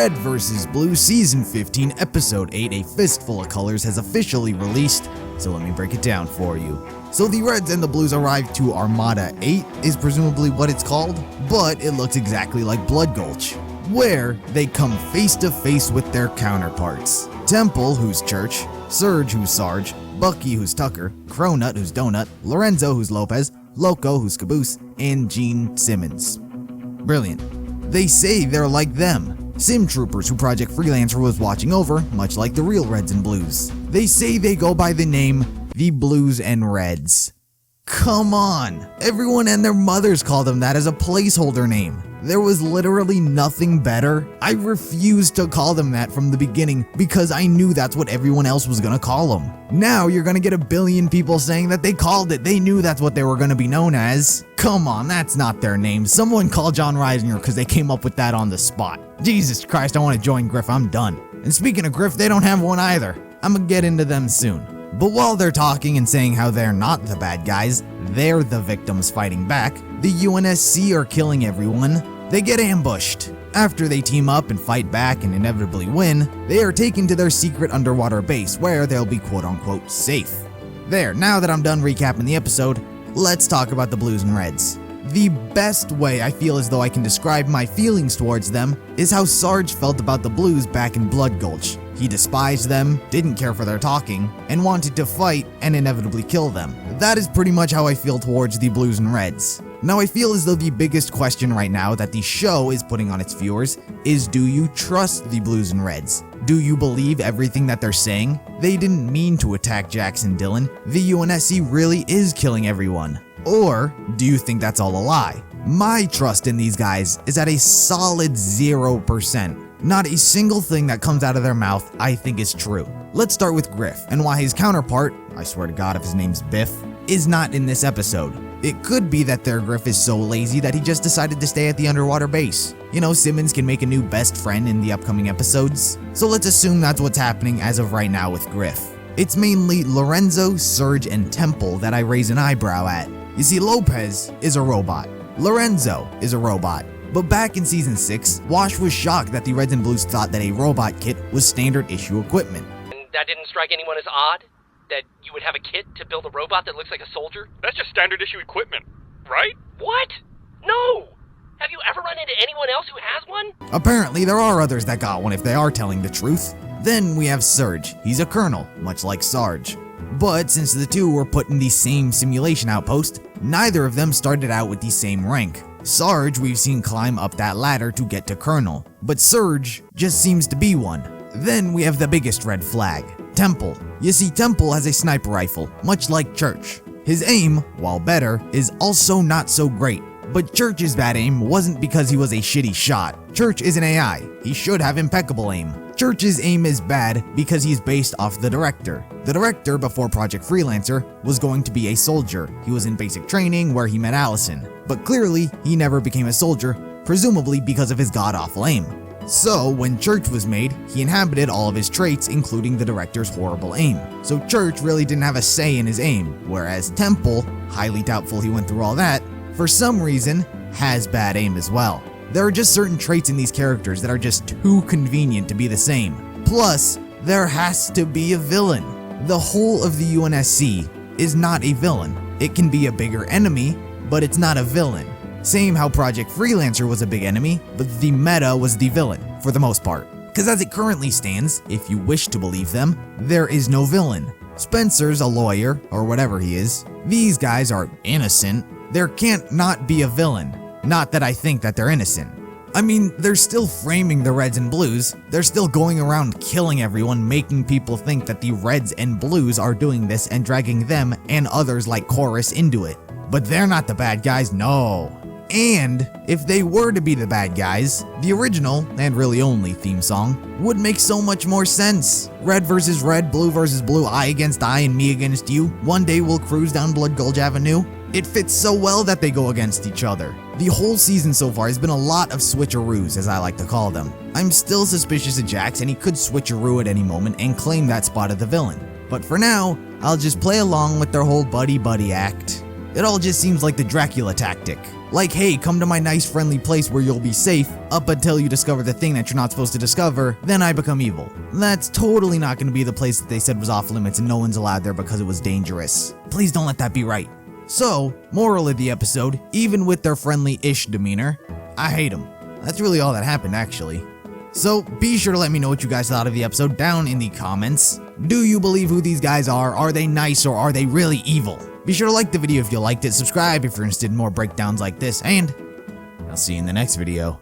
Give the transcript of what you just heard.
Red vs. Blue Season 15 Episode 8, A Fistful of Colors has officially released, so let me break it down for you. So the Reds and the Blues arrived to Armada 8 is presumably what it's called, but it looks exactly like Blood Gulch, where they come face to face with their counterparts. Temple, who's Church, Surge, who's Sarge, Bucky, who's Tucker, Cronut, who's Donut, Lorenzo, who's Lopez, Loco, who's Caboose, and Gene Simmons. Brilliant. They say they're like them, sim troopers who Project Freelancer was watching over, much like the real Reds and Blues. They say they go by the name the Blues and Reds. Come on! Everyone and their mothers call them that as a placeholder name. There was literally nothing better. I refused to call them that from the beginning because I knew that's what everyone else was gonna call them. Now you're gonna get a billion people saying that they called it, they knew that's what they were gonna be known as. Come on, that's not their name. Someone called John Reisinger because they came up with that on the spot. Jesus Christ, I want to join Griff, I'm done. And speaking of Griff, they don't have one either. I'm gonna get into them soon. But while they're talking and saying how they're not the bad guys, they're the victims fighting back, the UNSC are killing everyone. They get ambushed. After they team up and fight back and inevitably win, they are taken to their secret underwater base where they'll be quote-unquote safe. There, now that I'm done recapping the episode, let's talk about the Blues and Reds. The best way I feel as though I can describe my feelings towards them is how Sarge felt about the Blues back in Blood Gulch. He despised them, didn't care for their talking, and wanted to fight and inevitably kill them. That is pretty much how I feel towards the Blues and Reds. Now I feel as though the biggest question right now that the show is putting on its viewers is, do you trust the Blues and Reds? Do you believe everything that they're saying? They didn't mean to attack Jackson Dillon. The UNSC really is killing everyone. Or do you think that's all a lie? My trust in these guys is at a solid 0%. Not a single thing that comes out of their mouth I think is true. Let's start with Griff and why his counterpart, I swear to God if his name's Biff, is not in this episode. It could be that their Griff is so lazy that he just decided to stay at the underwater base. You know, Simmons can make a new best friend in the upcoming episodes. So let's assume that's what's happening as of right now with Griff. It's mainly Lorenzo, Surge, and Temple that I raise an eyebrow at. You see, Lopez is a robot. Lorenzo is a robot. But back in Season 6, Wash was shocked that the Reds and Blues thought that a robot kit was standard issue equipment. And that didn't strike anyone as odd? That you would have a kit to build a robot that looks like a soldier? That's just standard issue equipment, right? What? No! Have you ever run into anyone else who has one? Apparently there are others that got one if they are telling the truth. Then we have Surge. He's a colonel, much like Sarge. But since the two were put in the same simulation outpost, neither of them started out with the same rank. Sarge we've seen climb up that ladder to get to colonel, but Surge just seems to be one. Then we have the biggest red flag, Temple. You see, Temple has a sniper rifle, much like Church. His aim, while better, is also not so great. But Church's bad aim wasn't because he was a shitty shot. Church is an AI. He should have impeccable aim. Church's aim is bad because he's based off the director. The director, before Project Freelancer, was going to be a soldier. He was in basic training where he met Allison. But clearly, he never became a soldier, presumably because of his god-awful aim. So, when Church was made, he inhabited all of his traits, including the director's horrible aim. So Church really didn't have a say in his aim, whereas Temple, highly doubtful he went through all that, for some reason, has bad aim as well. There are just certain traits in these characters that are just too convenient to be the same. Plus, there has to be a villain. The whole of the UNSC is not a villain. It can be a bigger enemy, but it's not a villain. Same how Project Freelancer was a big enemy, but the meta was the villain, for the most part. Because as it currently stands, if you wish to believe them, there is no villain. Spencer's a lawyer, or whatever he is. These guys are innocent. There can't not be a villain. Not that I think that they're innocent. I mean, they're still framing the Reds and Blues. They're still going around killing everyone, making people think that the Reds and Blues are doing this and dragging them and others like Chorus into it. But they're not the bad guys, no. And if they were to be the bad guys, the original, and really only theme song, would make so much more sense. Red versus red, blue versus blue, I against I, and me against you. One day we'll cruise down Blood Gulch Avenue. It fits so well that they go against each other. The whole season so far has been a lot of switcheroos, as I like to call them. I'm still suspicious of Jax, and he could switcheroo at any moment and claim that spot of the villain. But for now, I'll just play along with their whole buddy-buddy act. It all just seems like the Dracula tactic. Like, hey, come to my nice friendly place where you'll be safe, up until you discover the thing that you're not supposed to discover, then I become evil. That's totally not going to be the place that they said was off limits and no one's allowed there because it was dangerous. Please don't let that be right. So, moral of the episode, even with their friendly-ish demeanor, I hate them. That's really all that happened, actually. So, be sure to let me know what you guys thought of the episode down in the comments. Do you believe who these guys are? Are they nice or are they really evil? Be sure to like the video if you liked it, subscribe if you're interested in more breakdowns like this, and I'll see you in the next video.